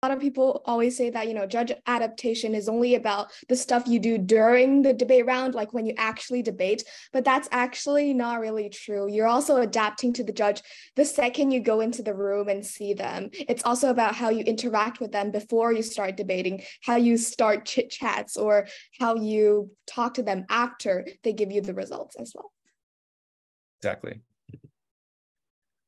lot of people always say that, judge adaptation is only about the stuff you do during the debate round, like when you actually debate, but that's actually not really true. You're also adapting to the judge the second you go into the room and see them. It's also about how you interact with them before you start debating, how you start chit chats, or how you talk to them after they give you the results as well. Exactly.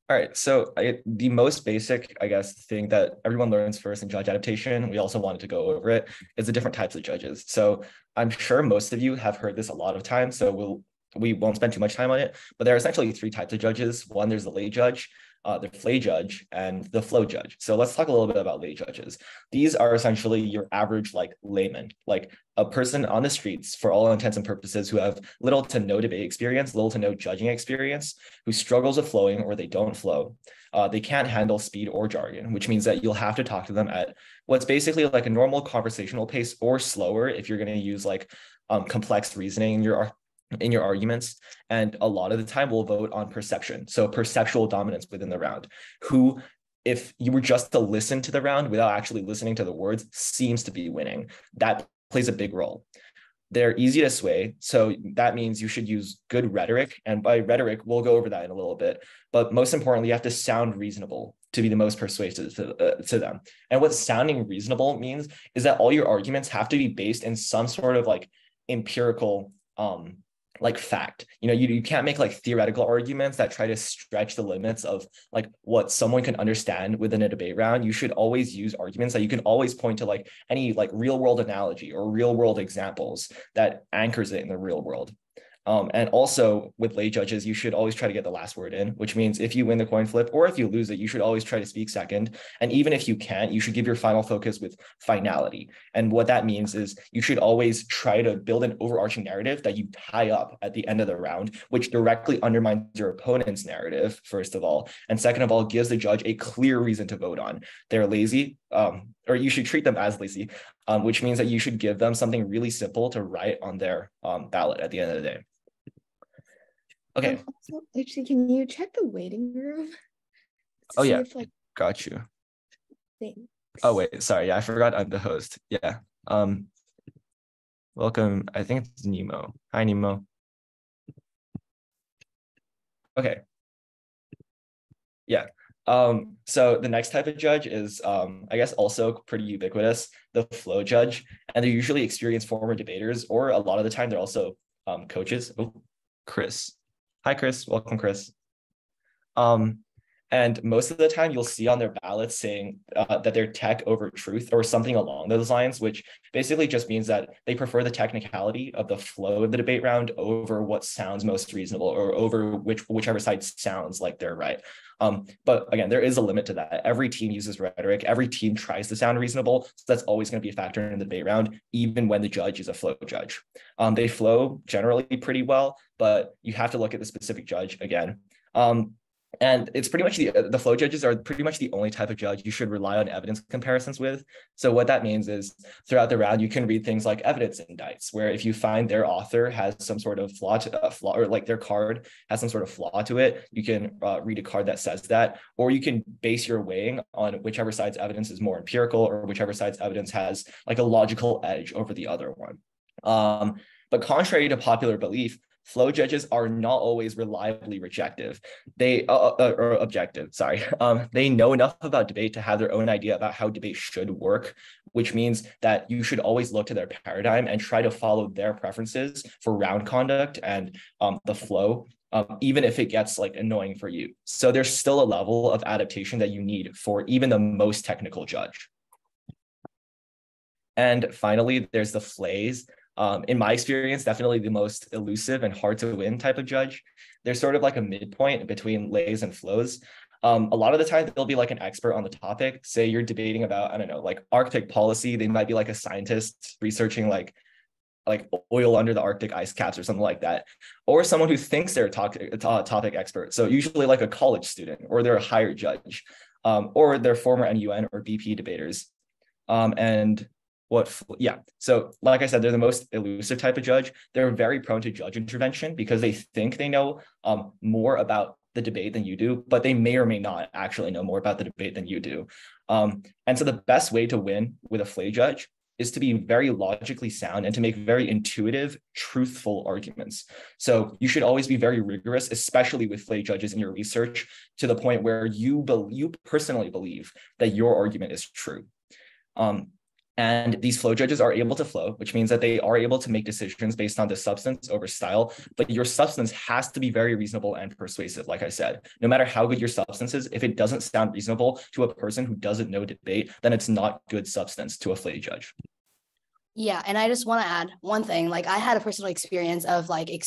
All right, so the most basic, I guess, thing that everyone learns first in judge adaptation, we also wanted to go over it, is the different types of judges. So I'm sure most of you have heard this a lot of times, so we won't spend too much time on it, but there are essentially three types of judges. One, there's the lay judge, the flay judge, and the flow judge. So let's talk a little bit about lay judges. These are essentially your average layman, like a person on the streets for all intents and purposes who have little to no debate experience, little to no judging experience, who struggles with flowing or they don't flow. They can't handle speed or jargon, which means that you'll have to talk to them at what's basically like a normal conversational pace or slower if you're going to use complex reasoning in your arguments. And a lot of the time we'll vote on perception. So perceptual dominance within the round, who, if you were just to listen to the round without actually listening to the words, seems to be winning. That plays a big role. They're easy to sway. So that means you should use good rhetoric. And by rhetoric, we'll go over that in a little bit. But most importantly, you have to sound reasonable to be the most persuasive to them. And what sounding reasonable means is that all your arguments have to be based in some sort of empirical fact. You can't make theoretical arguments that try to stretch the limits of what someone can understand within a debate round. You should always use arguments that you can always point to any real world analogy or real world examples that anchors it in the real world. And also with lay judges, you should always try to get the last word in, which means if you win the coin flip or if you lose it, you should always try to speak second. And even if you can't, you should give your final focus with finality. And what that means is you should always try to build an overarching narrative that you tie up at the end of the round, which directly undermines your opponent's narrative, first of all. And second of all, gives the judge a clear reason to vote on. They're lazy, or you should treat them as lazy, which means that you should give them something really simple to write on their ballot at the end of the day. Okay. Also, actually, can you check the waiting room? Oh, yeah. Got you. Thanks. Oh, wait. Sorry. Yeah, I forgot I'm the host. Yeah. Welcome. I think it's Nemo. Hi, Nemo. Okay. Yeah. So the next type of judge is, I guess, also pretty ubiquitous, the flow judge. And they're usually experienced former debaters, or a lot of the time they're also coaches. Oh, Chris. Hi, Chris. Welcome, Chris. And most of the time you'll see on their ballots saying that they're tech over truth or something along those lines, which basically just means that they prefer the technicality of the flow of the debate round over what sounds most reasonable or over whichever side sounds like they're right. But again, there is a limit to that. Every team uses rhetoric. Every team tries to sound reasonable. So that's always going to be a factor in the debate round, even when the judge is a flow judge. They flow generally pretty well, but you have to look at the specific judge again. And it's pretty much the flow judges are pretty much the only type of judge you should rely on evidence comparisons with. So what that means is throughout the round, you can read things like evidence indites, where if you find their author has some sort of flaw or their card has some sort of flaw to it, you can read a card that says that, or you can base your weighing on whichever side's evidence is more empirical or whichever side's evidence has a logical edge over the other one. But contrary to popular belief, flow judges are not always reliably objective. They They know enough about debate to have their own idea about how debate should work, which means that you should always look to their paradigm and try to follow their preferences for round conduct and the flow, even if it gets annoying for you. So there's still a level of adaptation that you need for even the most technical judge. And finally, there's the flays. In my experience, definitely the most elusive and hard to win type of judge. They're sort of like a midpoint between lays and flows. A lot of the time, they'll be an expert on the topic. Say you're debating about, I don't know, Arctic policy. They might be a scientist researching like oil under the Arctic ice caps or something like that. Or someone who thinks they're a topic expert. So usually a college student, or they're a hired judge, or they're former MUN or BP debaters. So like I said, they're the most elusive type of judge. They're very prone to judge intervention because they think they know more about the debate than you do, but they may or may not actually know more about the debate than you do. And so the best way to win with a flay judge is to be very logically sound and to make very intuitive, truthful arguments. So you should always be very rigorous, especially with flay judges in your research, to the point where you personally believe that your argument is true. And these flow judges are able to flow, which means that they are able to make decisions based on the substance over style, but your substance has to be very reasonable and persuasive. Like I said, no matter how good your substance is, if it doesn't sound reasonable to a person who doesn't know debate, then it's not good substance to a flay judge. Yeah, and I just want to add one thing. Like I had a personal experience of like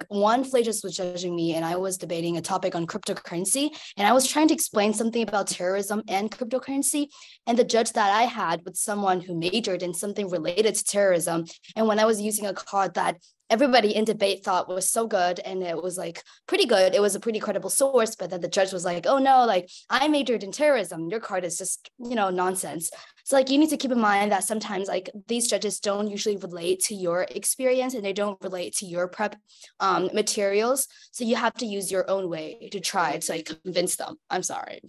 one flagist was judging me and I was debating a topic on cryptocurrency and I was trying to explain something about terrorism and cryptocurrency, and the judge that I had was someone who majored in something related to terrorism. And when I was using a card that everybody in debate thought was so good and it was like pretty good, it was a pretty credible source, but then the judge was like, oh no, like I majored in terrorism, your card is just, nonsense. So like you need to keep in mind that sometimes like these judges don't usually relate to your experience and they don't relate to your prep materials. So you have to use your own way to try to like convince them. I'm sorry.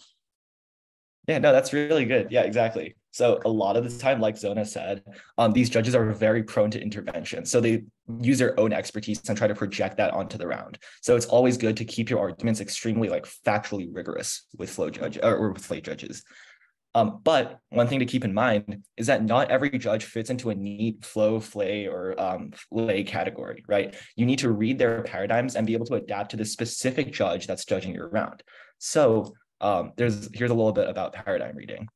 Yeah, no, that's really good. Yeah, exactly. So a lot of the time, like Zona said, these judges are very prone to intervention. So they use their own expertise and try to project that onto the round. So it's always good to keep your arguments extremely like factually rigorous with flow judge or with flay judges. But one thing to keep in mind is that not every judge fits into a neat flow, flay, or lay category, right? You need to read their paradigms and be able to adapt to the specific judge that's judging your round. So here's a little bit about paradigm reading.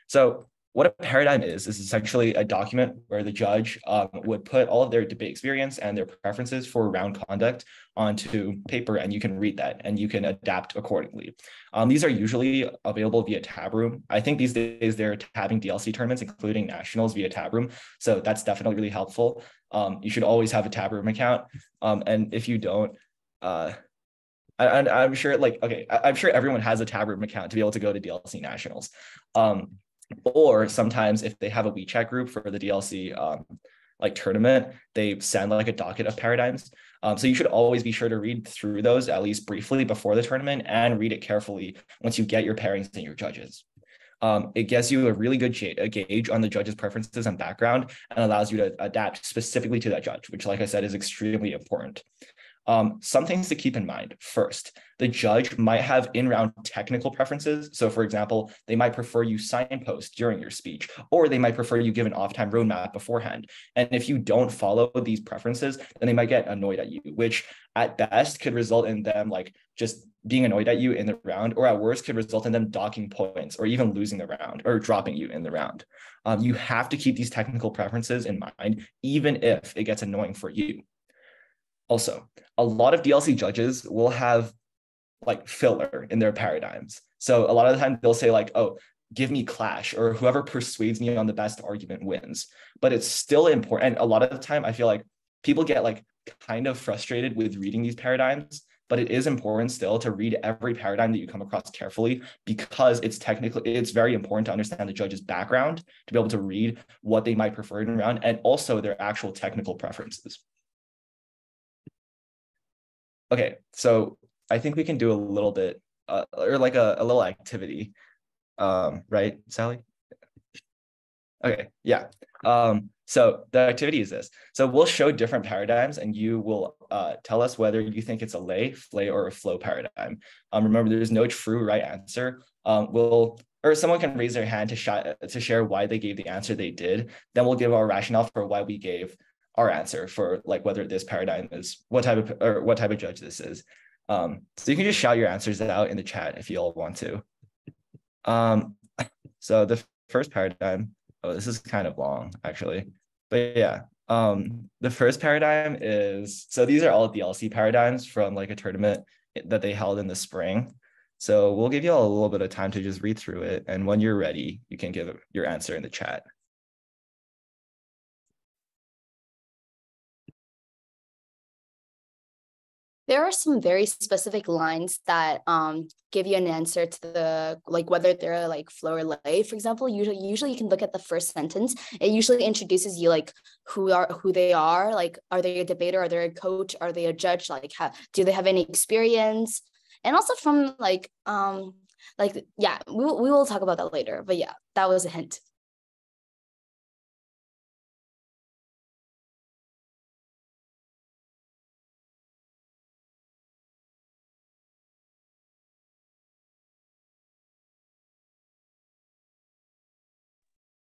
So what a paradigm is essentially a document where the judge would put all of their debate experience and their preferences for round conduct onto paper, and you can read that and you can adapt accordingly. These are usually available via tab room. I think these days they're tabbing DLC tournaments, including nationals, via tab room. So that's definitely really helpful. You should always have a tab room account. And if you don't, I'm sure I'm sure everyone has a tab room account to be able to go to DLC nationals. Or sometimes if they have a WeChat group for the DLC tournament, they send like a docket of paradigms. So you should always be sure to read through those at least briefly before the tournament and read it carefully once you get your pairings and your judges. It gives you a really good gauge on the judge's preferences and background and allows you to adapt specifically to that judge, which, like I said, is extremely important. Some things to keep in mind. First, the judge might have in-round technical preferences. So for example, they might prefer you signpost during your speech, or they might prefer you give an off-time roadmap beforehand. And if you don't follow these preferences, then they might get annoyed at you, which at best could result in them like just being annoyed at you in the round, or at worst could result in them docking points or even losing the round or dropping you in the round. You have to keep these technical preferences in mind, even if it gets annoying for you. Also, a lot of DLC judges will have like filler in their paradigms. So a lot of the time they'll say like, oh, give me clash, or whoever persuades me on the best argument wins. But it's still important. And a lot of the time I feel like people get like kind of frustrated with reading these paradigms, but it is important still to read every paradigm that you come across carefully, because it's very important to understand the judge's background to be able to read what they might prefer in a round and also their actual technical preferences. Okay, so I think we can do a little bit or like a little activity, right, Sally? Okay, yeah. So the activity is this. So we'll show different paradigms and you will tell us whether you think it's a lay, flay, or a flow paradigm. Remember, there's no true right answer. Or someone can raise their hand to share why they gave the answer they did. Then we'll give our rationale for why we gave our answer for like whether this paradigm is what type of judge this is. So you can just shout your answers out in the chat if you all want to. So the first paradigm, this is kind of long actually, but yeah. The first paradigm is, so these are all DLC paradigms from like a tournament that they held in the spring. So we'll give you all a little bit of time to just read through it. And when you're ready, you can give your answer in the chat. There are some very specific lines that give you an answer to the, like whether they're like flow or lay. For example, usually you can look at the first sentence. It usually introduces you like who they are, like are they a debater, are they a coach, are they a judge, like do they have any experience? and also from yeah, we will talk about that later, but yeah, that was a hint.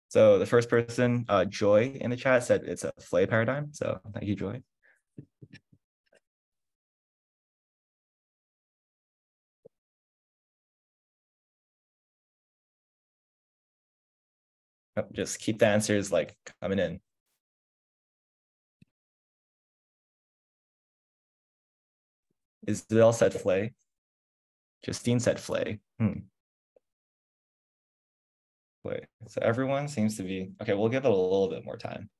So the first person, Joy in the chat, said it's a flay paradigm. So thank you, Joy. Just keep the answers like coming in. Isabel said flay. Justine said flay. Flay. So everyone seems to be okay. We'll give it a little bit more time.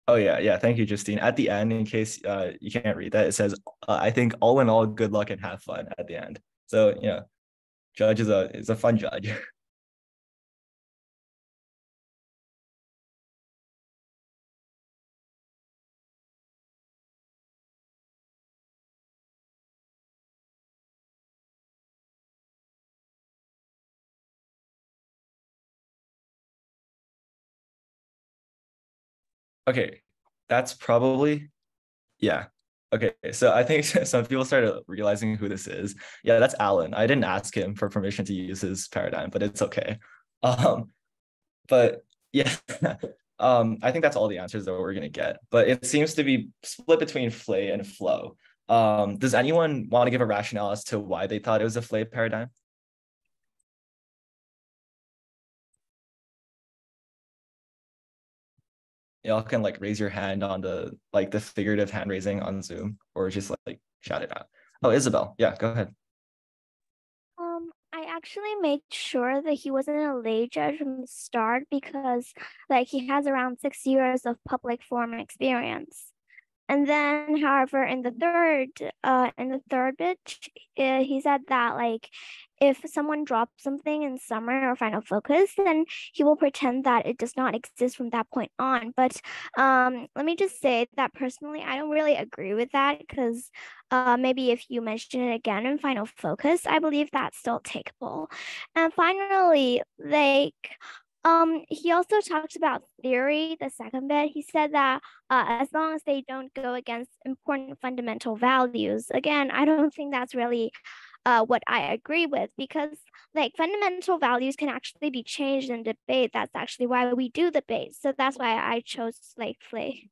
Oh yeah. Thank you, Justine. At the end, in case you can't read that, it says, I think all in all, good luck and have fun at the end. So judge is a fun judge. Okay, that's probably, yeah. Okay, so I think some people started realizing who this is. Yeah, that's Alan. I didn't ask him for permission to use his paradigm, but it's okay. But yeah, I think that's all the answers that we're gonna get. But it seems to be split between flay and flow. Does anyone want to give a rationale as to why they thought it was a flay paradigm? Y'all can like raise your hand on the figurative hand raising on Zoom, or just like shout it out. Oh, Isabel, yeah, go ahead. I actually made sure that he wasn't a lay judge from the start because like he has around 6 years of public forum experience. And then, however, in the third bit, he said that like if someone drops something in summer or final focus, then he will pretend that it does not exist from that point on. But let me just say that personally, I don't really agree with that because maybe if you mention it again in final focus, I believe that's still takeable. And finally, like he also talked about theory, the second bit. He said that as long as they don't go against important fundamental values, again, I don't think that's really what I agree with because like fundamental values can actually be changed in debate. That's actually why we do debate. So that's why I chose like flay.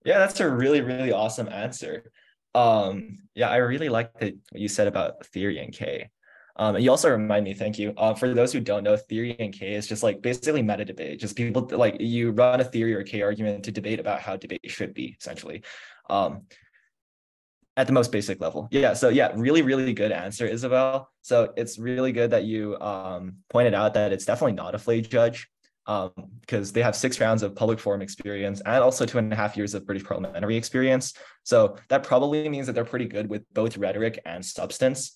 Yeah, that's a really, really awesome answer. Yeah, I really like what you said about theory and K. And you also remind me, thank you. For those who don't know, theory and K is just like basically meta debate. Just people like you run a theory or K argument to debate about how debate should be, essentially. At the most basic level. Yeah. So yeah, really, really good answer, Isabel. So it's really good that you pointed out that it's definitely not a flay judge. Because they have 6 rounds of public forum experience and also 2.5 years of British parliamentary experience. So that probably means that they're pretty good with both rhetoric and substance.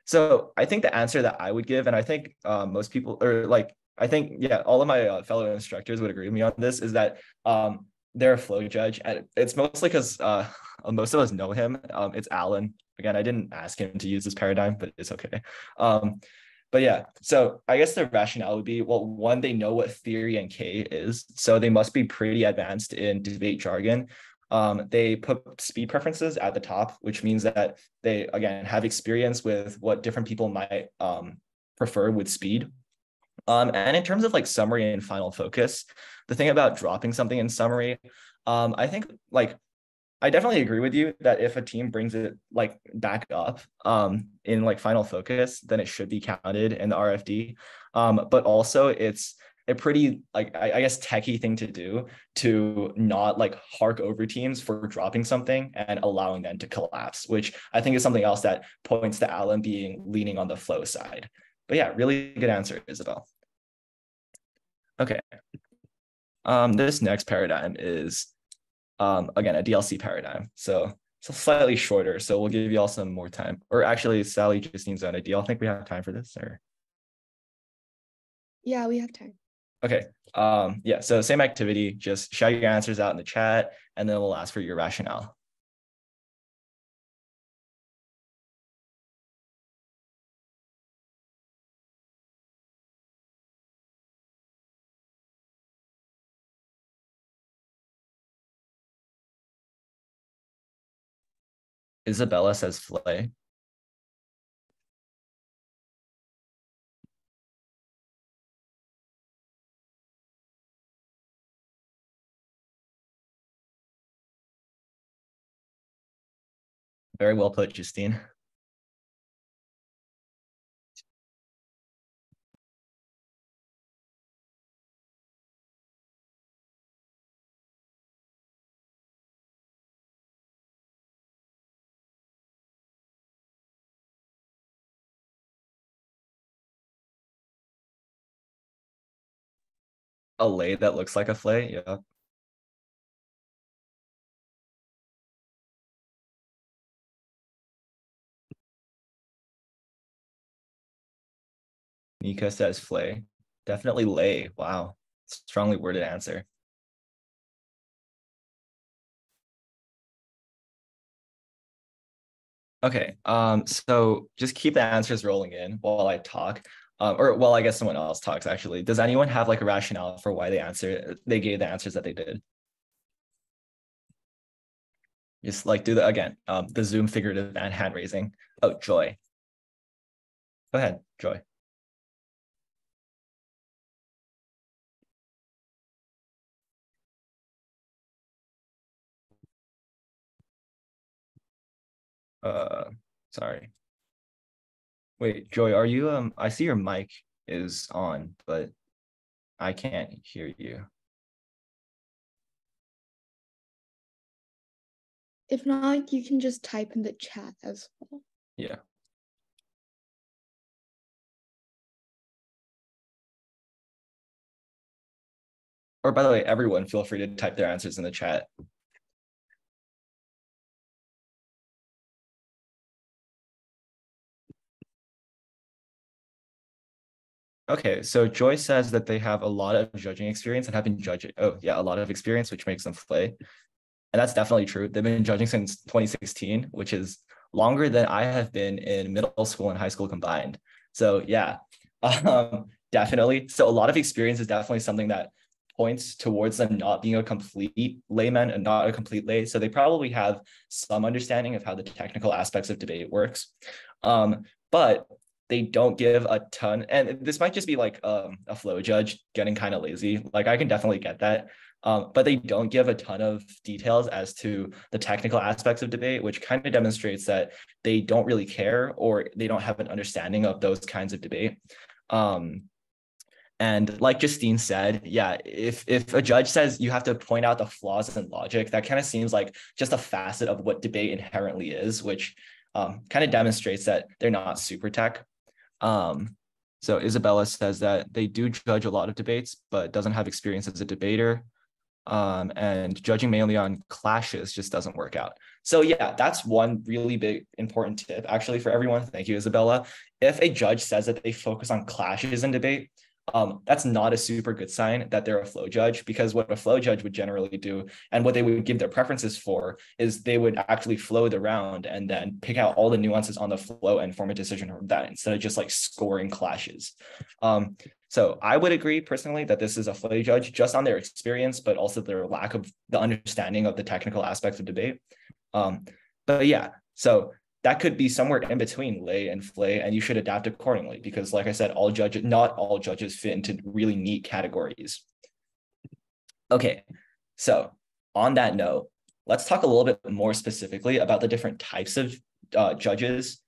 So I think the answer that I would give, and I think most people, or like, I think, yeah, all of my fellow instructors would agree with me on this, is that they're a flow judge. And it's mostly because most of us know him. It's Alan. Again, I didn't ask him to use this paradigm, but it's okay. But yeah, so I guess the rationale would be, well, one, they know what theory and K is, so they must be pretty advanced in debate jargon. They put speed preferences at the top, which means that they, again, have experience with what different people might prefer with speed. And in terms of like summary and final focus, the thing about dropping something in summary, I think like I definitely agree with you that if a team brings it like back up in like final focus, then it should be counted in the RFD. But also it's a pretty like I guess techie thing to do to not like hark over teams for dropping something and allowing them to collapse, which I think is something else that points to Alan being leaning on the flow side. But yeah, really good answer, Isabel. Okay. This next paradigm is again, a DLC paradigm. So so slightly shorter. So we'll give you all some more time. Or actually, Sally, Justine, Zona, do y'all think we have time for this? Or Yeah, we have time. okay. Yeah, so same activity, just shout your answers out in the chat, and then we'll ask for your rationale. Isabella says flay. Very well put, Justine. A lay that looks like a flay, yeah. Nika says flay. Definitely lay. Wow. Strongly worded answer. Okay, so just keep the answers rolling in while I talk. Or well, I guess someone else talks actually. Does anyone have like a rationale for why they gave the answers that they did? Just like do the again, the Zoom figurative and hand raising. Oh, Joy. Go ahead, Joy. Sorry. Wait, Joy, are you I see your mic is on, but I can't hear you. If not, you can just type in the chat as well. Yeah. Or by the way, everyone feel free to type their answers in the chat. Okay, so Joyce says that they have a lot of judging experience and have been judging. Oh, yeah, a lot of experience, which makes them flay. And that's definitely true. They've been judging since 2016, which is longer than I have been in middle school and high school combined. So yeah, definitely. So a lot of experience is definitely something that points towards them not being a complete layman and not a complete lay. So they probably have some understanding of how the technical aspects of debate works. But they don't give a ton, and this might just be like a flow judge getting kind of lazy. Like I can definitely get that. But they don't give a ton of details as to the technical aspects of debate, which kind of demonstrates that they don't really care or they don't have an understanding of those kinds of debate. And like Justine said, yeah, if a judge says you have to point out the flaws in logic, that kind of seems like just a facet of what debate inherently is, which kind of demonstrates that they're not super tech. So Isabella says that they do judge a lot of debates, but doesn't have experience as a debater. And judging mainly on clashes just doesn't work out. So yeah, that's one really big important tip actually for everyone. Thank you, Isabella. If a judge says that they focus on clashes in debate, that's not a super good sign that they're a flow judge, because what a flow judge would generally do and what they would give their preferences for is they would actually flow the round and then pick out all the nuances on the flow and form a decision from that instead of just like scoring clashes. So I would agree personally that this is a flow judge just on their experience, but also their lack of the understanding of the technical aspects of debate. But yeah, so that could be somewhere in between lay and flay, and you should adapt accordingly because, like I said, not all judges fit into really neat categories. Okay, so on that note, let's talk a little bit more specifically about the different types of judges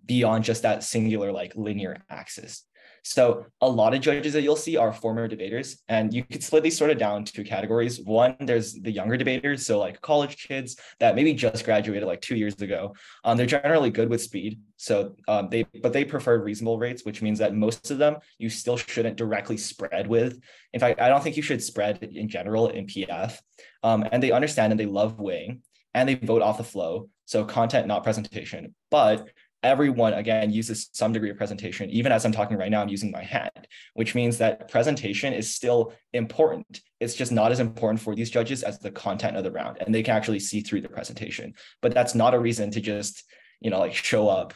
beyond just that singular like linear axis. So a lot of judges that you'll see are former debaters, and you could split these sort of down two categories. One, there's the younger debaters, so like college kids that maybe just graduated like 2 years ago. They're generally good with speed, so they prefer reasonable rates, which means that most of them you still shouldn't directly spread with. In fact, I don't think you should spread in general in PF. And they understand and they love weighing. and they vote off the flow. So content, not presentation. But everyone, again, uses some degree of presentation. Even as I'm talking right now, I'm using my hand, which means that presentation is still important. It's just not as important for these judges as the content of the round, and they can actually see through the presentation. But that's not a reason to just, like show up,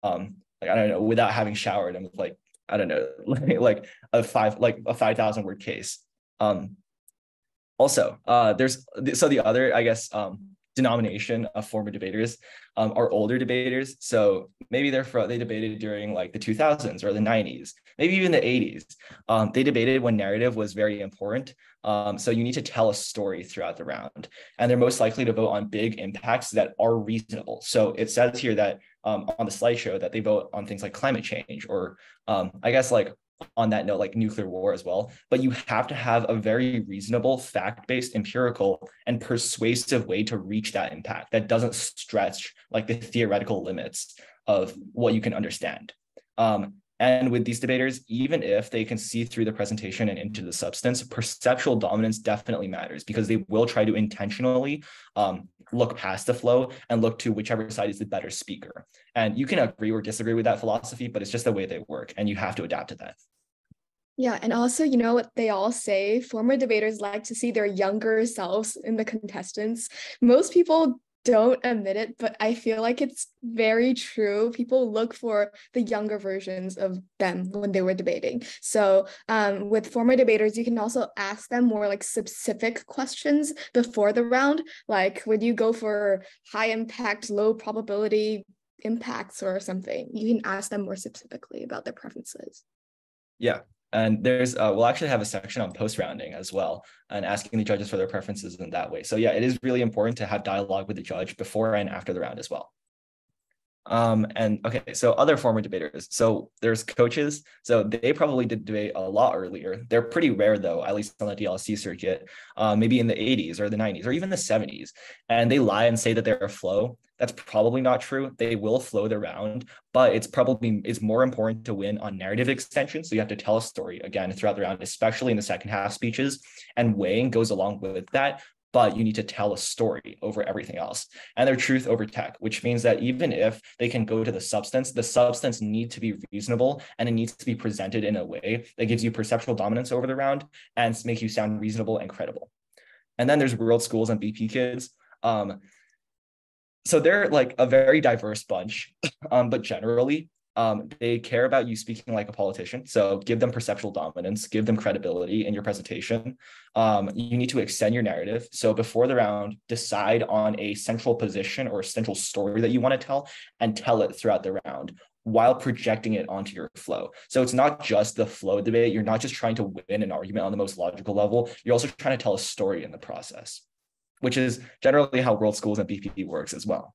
like, I don't know, without having showered and like, I don't know, like a 5,000 word case. Also, the other, I guess, denomination of former debaters are older debaters. So maybe they debated during like the 2000s or the 90s, maybe even the 80s. They debated when narrative was very important. So you need to tell a story throughout the round, and they're most likely to vote on big impacts that are reasonable. So it says here that on the slideshow that they vote on things like climate change, or I guess like on that note, like nuclear war as well. But you have to have a very reasonable, fact-based, empirical, and persuasive way to reach that impact that doesn't stretch like the theoretical limits of what you can understand. And with these debaters, even if they can see through the presentation and into the substance, perceptual dominance definitely matters, because they will try to intentionally look past the flow and look to whichever side is the better speaker. And you can agree or disagree with that philosophy, but it's just the way they work, and you have to adapt to that. Yeah, and also, what they all say, former debaters like to see their younger selves in the contestants. Most people don't admit it, but I feel like it's very true. People look for the younger versions of them when they were debating. So with former debaters, you can also ask them more like specific questions before the round. Like, would you go for high impact, low probability impacts or something? You can ask them more specifically about their preferences. Yeah. And there's, we'll actually have a section on post-rounding as well, and asking the judges for their preferences in that way. So yeah, it is really important to have dialogue with the judge before and after the round as well. And okay, so other former debaters. So there's coaches. So they probably did debate a lot earlier. They're pretty rare though, at least on the DLC circuit, maybe in the 80s or the 90s or even the 70s. And they lie and say that they're a flow. That's probably not true. They will flow the round, but it's more important to win on narrative extension. So you have to tell a story again throughout the round, especially in the second half speeches, and weighing goes along with that. But you need to tell a story over everything else, and their truth over tech, which means that even if they can go to the substance needs to be reasonable, and it needs to be presented in a way that gives you perceptual dominance over the round and make you sound reasonable and credible. And then there's world schools and BP kids. So they're like a very diverse bunch, but generally, they care about you speaking like a politician. So give them perceptual dominance, give them credibility in your presentation. You need to extend your narrative. So before the round, decide on a central position or a central story that you want to tell, and tell it throughout the round while projecting it onto your flow. So it's not just the flow debate. You're not just trying to win an argument on the most logical level. You're also trying to tell a story in the process, which is generally how world schools and BP works as well.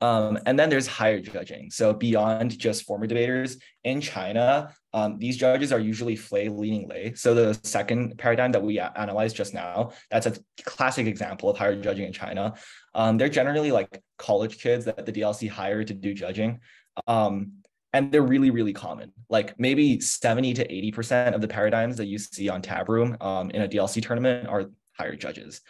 And then there's higher judging. So beyond just former debaters, in China, these judges are usually Flay leaning lay. So the second paradigm that we analyzed just now, that's a classic example of higher judging in China. They're generally like college kids that the DLC hired to do judging. And they're really, really common. Like maybe 70 to 80% of the paradigms that you see on Tab Room in a DLC tournament are higher judges.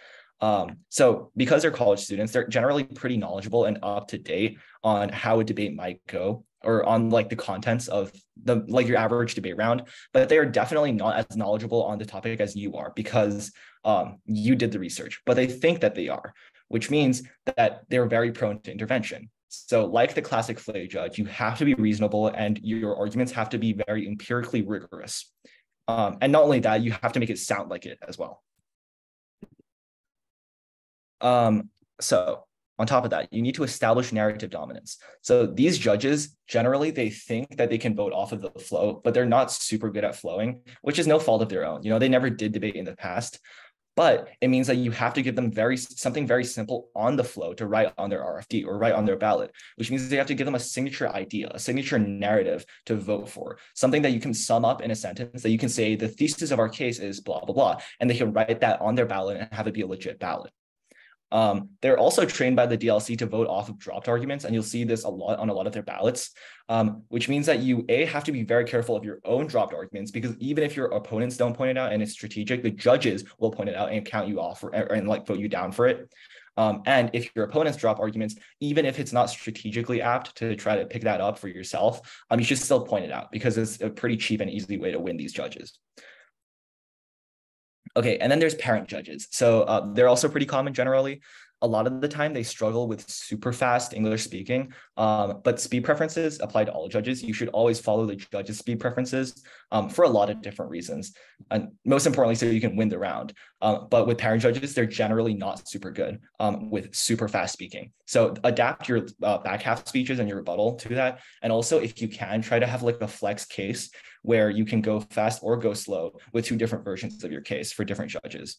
So because they're college students, they're generally pretty knowledgeable and up to date on how a debate might go, or on like the contents of your average debate round, but they are definitely not as knowledgeable on the topic as you are, because you did the research, but they think that they are, which means that they're very prone to intervention. So like the classic Flay judge, you have to be reasonable, and your arguments have to be very empirically rigorous. And not only that, you have to make it sound like it as well. So on top of that, you need to establish narrative dominance. So these judges, generally, they think that they can vote off of the flow, but they're not super good at flowing, which is no fault of their own. They never did debate in the past, but it means that you have to give them something very simple on the flow to write on their RFD or write on their ballot, which means they have to give them a signature idea, a signature narrative to vote for, something that you can sum up in a sentence that you can say, the thesis of our case is blah, blah, blah, and they can write that on their ballot and have it be a legit ballot. They're also trained by the DLC to vote off of dropped arguments, and you'll see this a lot on a lot of their ballots, which means that you have to be very careful of your own dropped arguments, because even if your opponents don't point it out and it's strategic, the judges will point it out and count you off and like vote you down for it. And if your opponents drop arguments, even if it's not strategically apt to try to pick that up for yourself, you should still point it out, because it's a pretty cheap and easy way to win these judges. Okay, and then there's parent judges. So they're also pretty common generally. A lot of the time they struggle with super fast English speaking, but speed preferences apply to all judges. You should always follow the judge's speed preferences for a lot of different reasons. And most importantly, so you can win the round. But with parent judges, they're generally not super good with super fast speaking. So adapt your back half speeches and your rebuttal to that. And also, if you can, try to have like a flex case where you can go fast or go slow with two different versions of your case for different judges.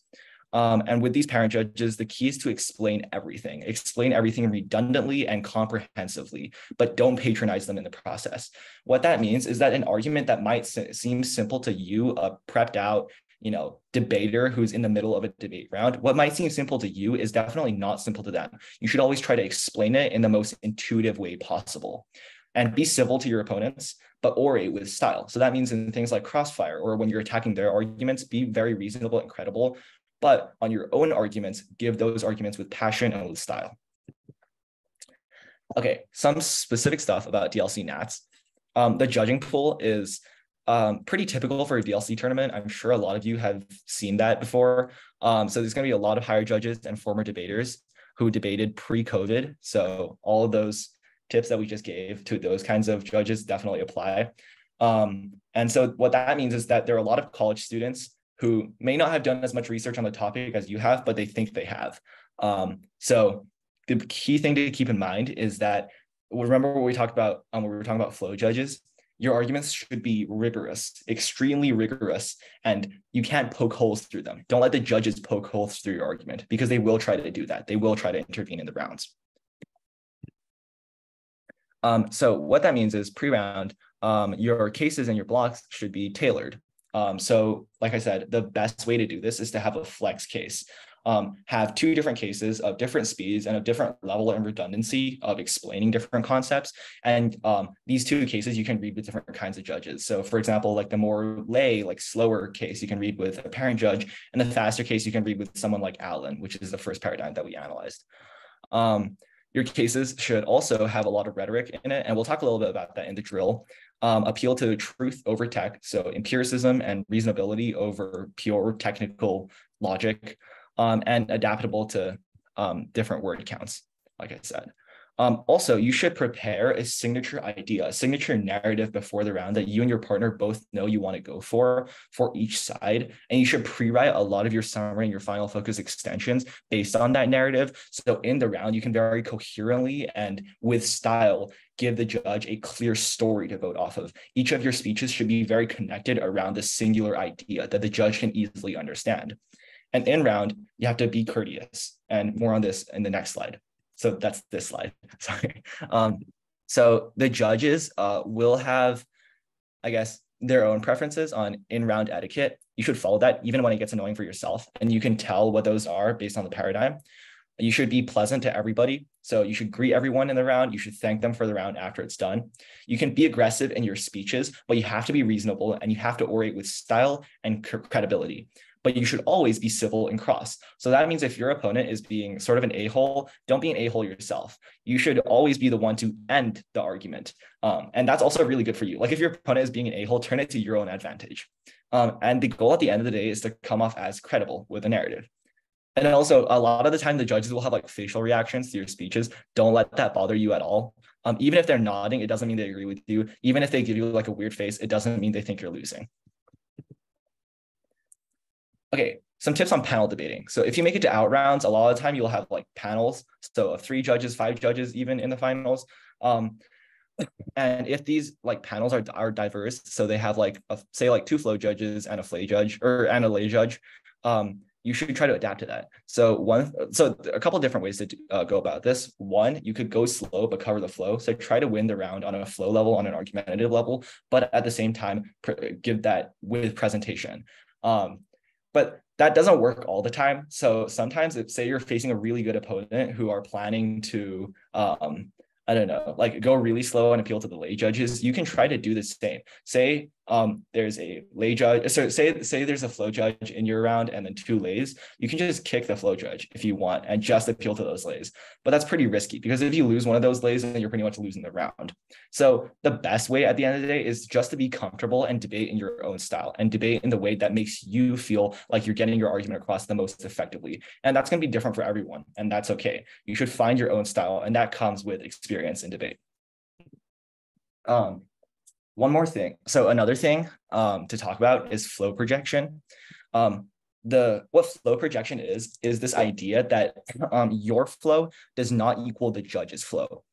And with these parent judges, the key is to explain everything redundantly and comprehensively, but don't patronize them in the process. What that means is that an argument that might seem simple to you, a prepped out, debater who's in the middle of a debate round, what might seem simple to you is definitely not simple to them. You should always try to explain it in the most intuitive way possible. And be civil to your opponents, but orate with style. So that means in things like Crossfire, or when you're attacking their arguments, be very reasonable and credible. But on your own arguments, give those arguments with passion and with style. Okay, some specific stuff about DLC Nats. The judging pool is pretty typical for a DLC tournament. I'm sure a lot of you have seen that before. So there's going to be a lot of higher judges and former debaters who debated pre-COVID. So all of those tips that we just gave to those kinds of judges definitely apply. And so what that means is that there are a lot of college students who may not have done as much research on the topic as you have, but they think they have. So the key thing to keep in mind is that, remember what we talked about when we were talking about flow judges? Your arguments should be rigorous, extremely rigorous, and you can't poke holes through them. Don't let the judges poke holes through your argument, because they will try to do that. They will try to intervene in the rounds. So what that means is pre-round, your cases and your blocks should be tailored. So like I said, the best way to do this is to have a flex case. Have two different cases of different speeds and a different level and redundancy of explaining different concepts. And these two cases you can read with different kinds of judges. So for example, like the more slower case, you can read with a parent judge, and the faster case you can read with someone like Alan, which is the first paradigm that we analyzed. Your cases should also have a lot of rhetoric in it, and we'll talk a little bit about that in the drill. Appeal to truth over tech, so empiricism and reasonability over pure technical logic, and adaptable to different word counts, like I said. Also, you should prepare a signature idea, a signature narrative before the round that you and your partner both know you want to go for each side. And you should pre-write a lot of your summary and your final focus extensions based on that narrative. So in the round, you can very coherently and with style give the judge a clear story to vote off of. Each of your speeches should be very connected around a singular idea that the judge can easily understand. And in round, you have to be courteous, and more on this in the next slide. So that's this slide, sorry. So the judges will have, I guess, their own preferences on in-round etiquette. You should follow that even when it gets annoying for yourself, and you can tell what those are based on the paradigm. You should be pleasant to everybody. So you should greet everyone in the round. You should thank them for the round after it's done. You can be aggressive in your speeches, but you have to be reasonable, and you have to orate with style and credibility. But you should always be civil and cross. So that means if your opponent is being sort of an a-hole, don't be an a-hole yourself. You should always be the one to end the argument. And that's also really good for you. Like if your opponent is being an a-hole, turn it to your own advantage. And the goal at the end of the day is to come off as credible with a narrative. And then also a lot of the time, the judges will have like facial reactions to your speeches. Don't let that bother you at all. Even if they're nodding, it doesn't mean they agree with you. Even if they give you like a weird face, it doesn't mean they think you're losing. Okay, some tips on panel debating. So if you make it to out rounds, a lot of the time you'll have like panels. So of 3 judges, 5 judges, even in the finals. And if these like panels are diverse, so they have like say like 2 flow judges and a flay judge and a lay judge, you should try to adapt to that. So a couple of different ways to go about this. One, you could go slow but cover the flow. So try to win the round on a flow level, on an argumentative level, but at the same time give that with presentation. But that doesn't work all the time. So sometimes if say you're facing a really good opponent who are planning to I don't know, like go really slow and appeal to the lay judges, you can try to do the same. Say there's a lay judge, so say there's a flow judge in your round and then 2 lays, you can just kick the flow judge if you want and just appeal to those lays. But that's pretty risky because if you lose one of those lays, then you're pretty much losing the round. So the best way at the end of the day is just to be comfortable and debate in your own style and debate in the way that makes you feel like you're getting your argument across the most effectively. And that's going to be different for everyone, and that's okay. You should find your own style, and that comes with experience in debate. One more thing. So another thing to talk about is flow projection. What flow projection is this idea that your flow does not equal the judge's flow.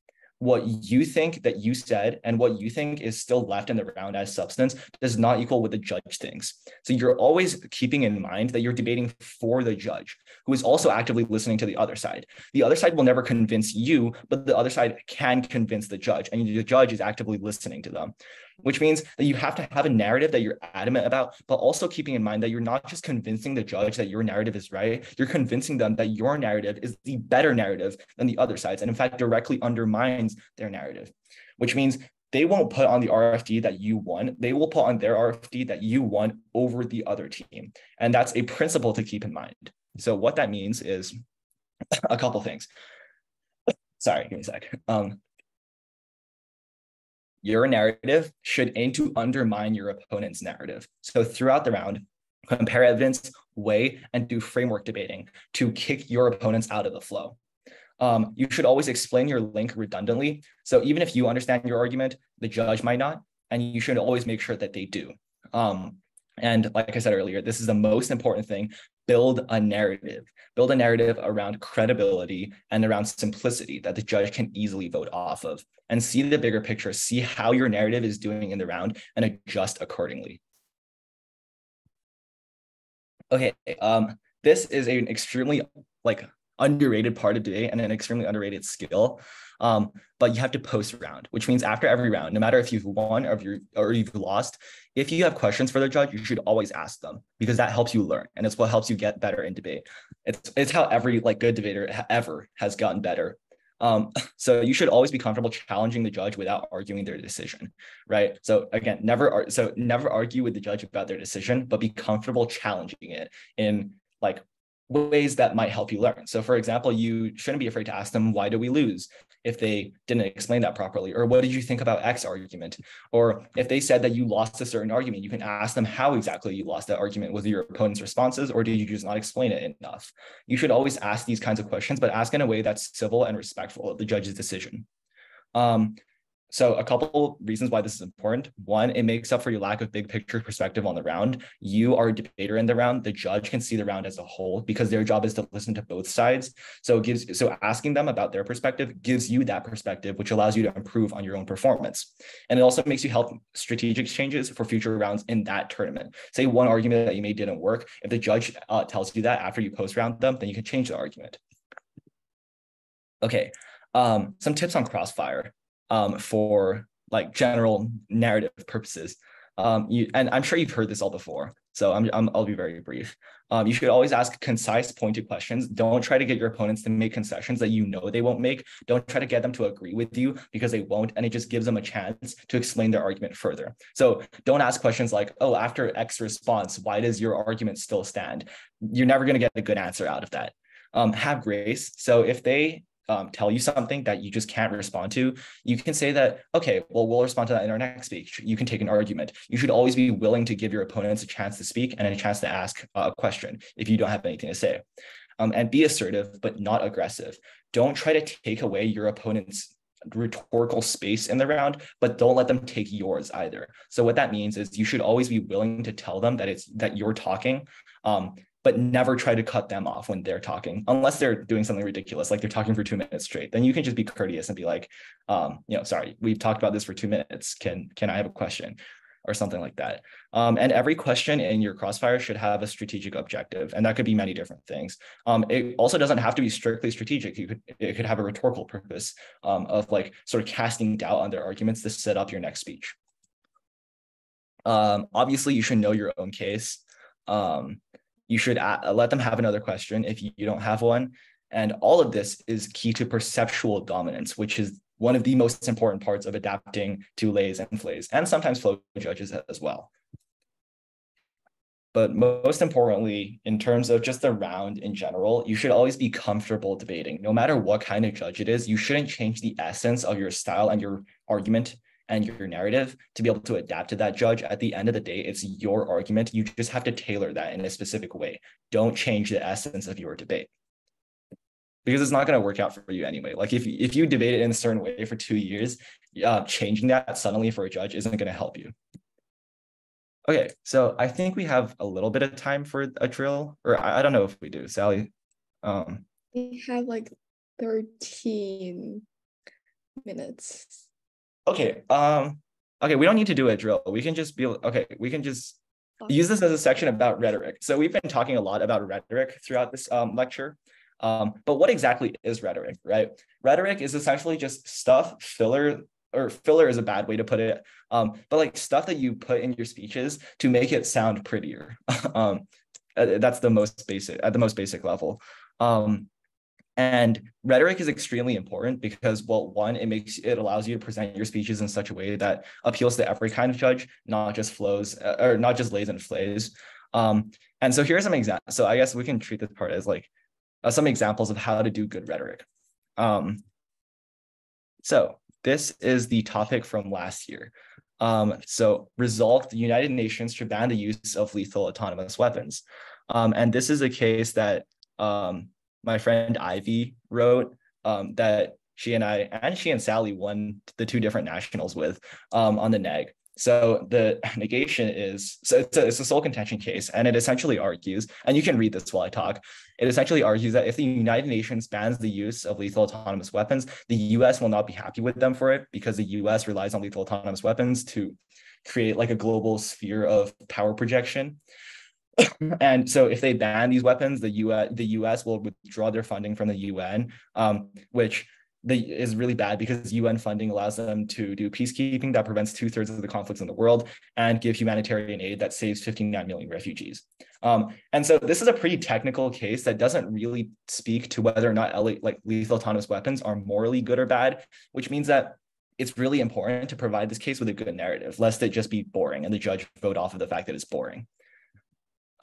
What you think that you said and what you think is still left in the round as substance does not equal what the judge thinks. So you're always keeping in mind that you're debating for the judge, who is also actively listening to the other side. The other side will never convince you, but the other side can convince the judge, and the judge is actively listening to them, which means that you have to have a narrative that you're adamant about, but also keeping in mind that you're not just convincing the judge that your narrative is right, you're convincing them that your narrative is the better narrative than the other side's, and in fact, directly undermines their narrative, which means they won't put on the RFD that you won, they will put on their RFD that you won over the other team. And that's a principle to keep in mind. So what that means is a couple things. Sorry, give me a sec. Your narrative should aim to undermine your opponent's narrative. So throughout the round, compare evidence, weigh, and do framework debating to kick your opponents out of the flow. You should always explain your link redundantly. So even if you understand your argument, the judge might not, and you should always make sure that they do. And like I said earlier, this is the most important thing. Build a narrative. Build a narrative around credibility and around simplicity that the judge can easily vote off of, and see the bigger picture, see how your narrative is doing in the round and adjust accordingly. Okay, this is an extremely underrated part of debate and an extremely underrated skill. But you have to post round, which means after every round, no matter if you've won or you've lost, if you have questions for the judge, you should always ask them, because that helps you learn, and it's what helps you get better in debate. It's how every good debater ever has gotten better. So you should always be comfortable challenging the judge without arguing their decision, right? So again, never argue with the judge about their decision, but be comfortable challenging it in ways that might help you learn. So for example, you shouldn't be afraid to ask them, why do we lose, if they didn't explain that properly? Or what did you think about X argument? Or if they said that you lost a certain argument, you can ask them how exactly you lost that argument. Was it your opponent's responses, or did you just not explain it enough? You should always ask these kinds of questions, but ask in a way that's civil and respectful of the judge's decision. So a couple reasons why this is important. One, it makes up for your lack of big picture perspective on the round. You are a debater in the round. The judge can see the round as a whole because their job is to listen to both sides. So asking them about their perspective gives you that perspective, which allows you to improve on your own performance. And it also makes you help strategic changes for future rounds in that tournament. Say one argument that you made didn't work. If the judge tells you that after you post round them, then you can change the argument. Okay, some tips on Crossfire. For general narrative purposes. And I'm sure you've heard this all before, so I'll be very brief. You should always ask concise, pointed questions. Don't try to get your opponents to make concessions that you know they won't make. Don't try to get them to agree with you, because they won't, and it just gives them a chance to explain their argument further. So don't ask questions like, oh, after X response, why does your argument still stand? You're never going to get a good answer out of that. Have grace. So if they tell you something that you just can't respond to, you can say that, okay, well, we'll respond to that in our next speech. You can take an argument. You should always be willing to give your opponents a chance to speak and a chance to ask a question if you don't have anything to say. And be assertive, but not aggressive. Don't try to take away your opponent's rhetorical space in the round, but don't let them take yours either. So what that means is you should always be willing to tell them that you're talking, but never try to cut them off when they're talking, unless they're doing something ridiculous, like they're talking for 2 minutes straight. Then you can just be courteous and be like, sorry, we've talked about this for 2 minutes. Can I have a question? Or something like that. And every question in your Crossfire should have a strategic objective, and that could be many different things. It also doesn't have to be strictly strategic. It could have a rhetorical purpose of sort of casting doubt on their arguments to set up your next speech. Obviously, you should know your own case. You should let them have another question if you don't have one. And all of this is key to perceptual dominance, which is one of the most important parts of adapting to lays and flays, and sometimes flow judges as well. But most importantly, in terms of just the round in general, you should always be comfortable debating. No matter what kind of judge it is, you shouldn't change the essence of your style and your argument and your narrative to be able to adapt to that judge. At the end of the day, it's your argument. You just have to tailor that in a specific way. Don't change the essence of your debate, because it's not going to work out for you anyway. Like if you debate it in a certain way for 2 years, changing that suddenly for a judge isn't going to help you. Okay, so I think we have a little bit of time for a drill, or I don't know if we do, Sally. We have like 13 minutes. Okay, okay, we don't need to do a drill. We can just be, okay, we can just use this as a section about rhetoric. So we've been talking a lot about rhetoric throughout this lecture. But what exactly is rhetoric, right? Rhetoric is essentially just stuff, filler is a bad way to put it, but like stuff that you put in your speeches to make it sound prettier. That's the most basic, at the most basic level. And rhetoric is extremely important because, well, one, it allows you to present your speeches in such a way that appeals to every kind of judge, not just flows, or not just lays and flays. And so here are some examples. So I guess we can treat this part as like some examples of how to do good rhetoric. So this is the topic from last year. So resolved, the United Nations should ban the use of lethal autonomous weapons. And this is a case that my friend Ivy wrote, that she and Sally won the 2 different nationals with on the neg. So the negation is, so it's a sole contention case, and it essentially argues, and you can read this while I talk, it essentially argues that if the United Nations bans the use of lethal autonomous weapons, the US will not be happy with them for it, because the US relies on lethal autonomous weapons to create like a global sphere of power projection. And so if they ban these weapons, the US will withdraw their funding from the UN, which is really bad because UN funding allows them to do peacekeeping that prevents 2/3 of the conflicts in the world and give humanitarian aid that saves 59 million refugees. And so this is a pretty technical case that doesn't really speak to whether or not lethal autonomous weapons are morally good or bad, which means that it's really important to provide this case with a good narrative, lest it just be boring and the judge vote off of the fact that it's boring.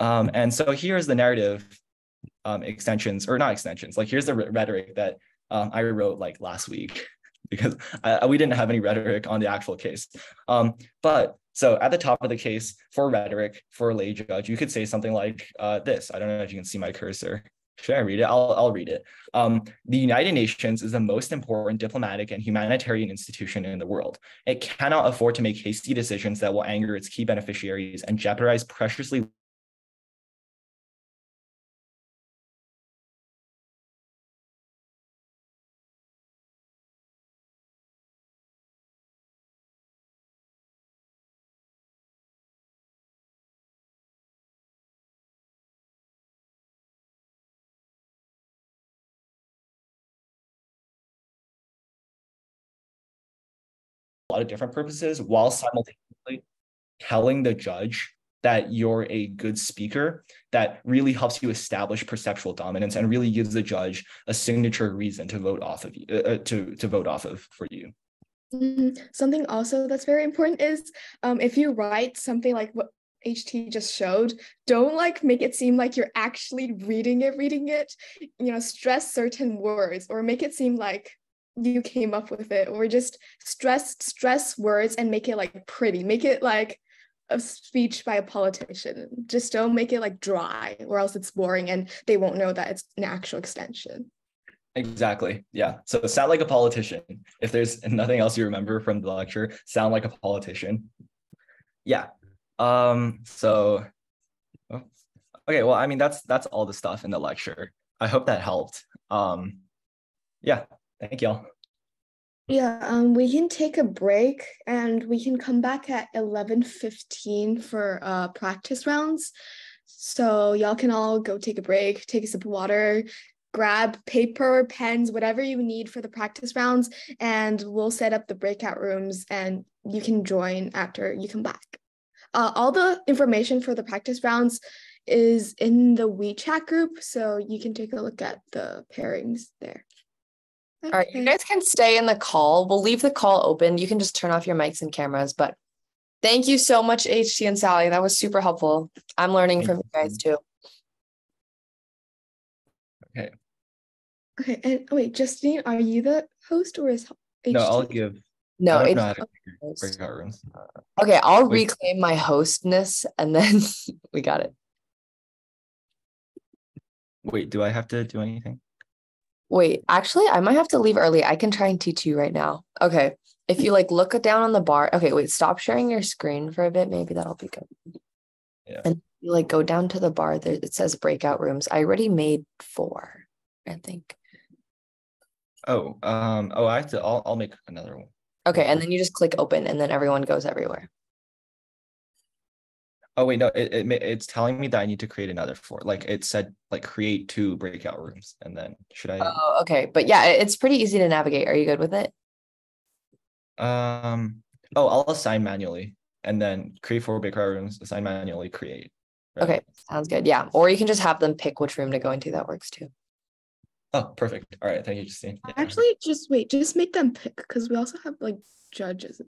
And so here's the narrative extensions, or not extensions, like here's the rhetoric that I wrote like last week, because we didn't have any rhetoric on the actual case. But so at the top of the case for rhetoric for a lay judge, you could say something like this. I don't know if you can see my cursor. Should I read it? I'll read it. The United Nations is the most important diplomatic and humanitarian institution in the world. It cannot afford to make hasty decisions that will anger its key beneficiaries and jeopardize preciously a lot of different purposes, while simultaneously telling the judge that you're a good speaker. That really helps you establish perceptual dominance and really gives the judge a signature reason to vote off of you, to vote off of for you. Something also that's very important is if you write something like what HT just showed, don't like make it seem like you're actually reading it, stress certain words or make it seem like you came up with it, or just stress words and make it like pretty, make it like a speech by a politician. Just don't make it like dry, or else it's boring and they won't know that it's an actual extension. Exactly. Yeah. So sound like a politician. If there's nothing else you remember from the lecture, sound like a politician. Yeah. So okay, well, I mean, that's all the stuff in the lecture. I hope that helped. Yeah. Thank y'all. Yeah, we can take a break and we can come back at 11:15 for practice rounds. So y'all can all go take a break, take a sip of water, grab paper, pens, whatever you need for the practice rounds, and we'll set up the breakout rooms and you can join after you come back. All the information for the practice rounds is in the WeChat group, so you can take a look at the pairings there. All right, you guys can stay in the call. We'll leave the call open. You can just turn off your mics and cameras, but thank you so much, HT and Sally. That was super helpful. I'm learning from you guys too. Okay. Okay, and wait, Justine, are you the host or is HT? No, I'll give. No, I don't it's know how to breakout rooms. okay. I'll Wait. reclaim my hostness and then we got it. Wait, do I have to do anything? Wait, actually, I might have to leave early. I can try and teach you right now. Okay. If you like look down on the bar. Okay, wait, stop sharing your screen for a bit. Maybe that'll be good. Yeah. And you like go down to the bar there. It says breakout rooms. I already made 4, I think. Oh, I have to. I'll make another one. Okay, and then you just click open and then everyone goes everywhere. Oh wait, no, it's telling me that I need to create another 4. Like it said, like create 2 breakout rooms, and then should I? Oh, okay. But yeah, it's pretty easy to navigate. Are you good with it? Oh, I'll assign manually, and then create 4 breakout rooms, assign manually, create. Right? Okay, sounds good. Yeah, or you can just have them pick which room to go into. That works too. Oh, perfect. All right, thank you, Justine. Yeah. Actually, just make them pick because we also have like judges.